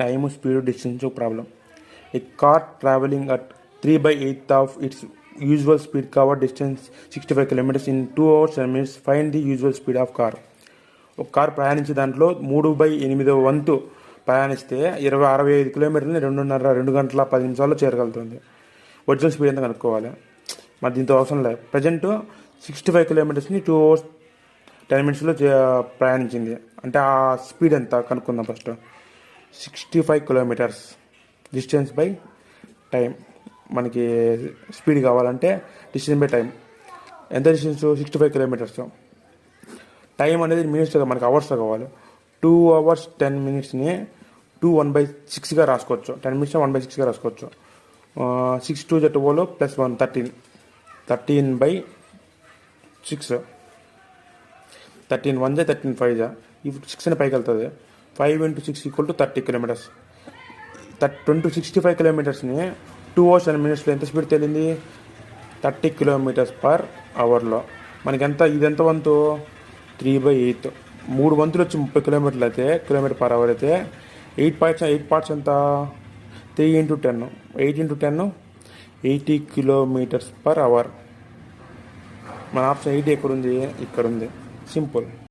Time, speed, distance problem. A car traveling at 3/8 of its usual speed covered distance 65 kilometers in 2 hours and minutes. Find the usual speed of car. ఒక car ప్రయాణించే దాంట్లో 3/8 వంతు ప్రయాణిస్తే 65 కిలోమీటర్లని 2 గంటల 10 నిమిషాల్లో చేరగలుగుతుంది. Original speed ఎంత కనుక్కోవాలి. మరి దీంతో అవసరం లేదు. Present 65 కిలోమీటర్స్ని 2 hours 10 minutesలో ప్రయాణించింది. అంటే ఆ స్పీడ్ ఎంత కనుక్కుందాం. First 65 kilometres distance by time. మనకి స్పీడ్ కావాలంటే డిస్టెన్స్ బై టైం. ఎంత డిస్టెన్స్? 65 కిలోమీటర్స్. టైం అనేది మినిట్స్గా, మనకి అవర్స్లో కావాలి. 2 hours 10 minutesని 2/1/6గా రాసుకోవచ్చు. 10 minutes 1/6గా రాసుకోవచ్చు. 6 2 12 + 1 13. 13/6. 13 1 13 5 ఇప్పుడు 6 అని పైకి వెళ్తుంది. 5 × 6 = 30 kilometers. 65 కిలోమీటర్స్ని 2 hours 10 minutesలో ఎంత స్పీడ్ తేలింది? 30 km/hourలో. మనకి ఎంత, ఇది ఎంత వంతు? 3/8. 3 వంతులు వచ్చి 30 కిలోమీటర్లు అయితే km/hour అయితే 8 parts ఎంత? 3 × 10. 8 × 10 80 km/hour. మన ఆప్షన్ 80 ఎక్కడుంది? ఇక్కడ ఉంది. సింపుల్.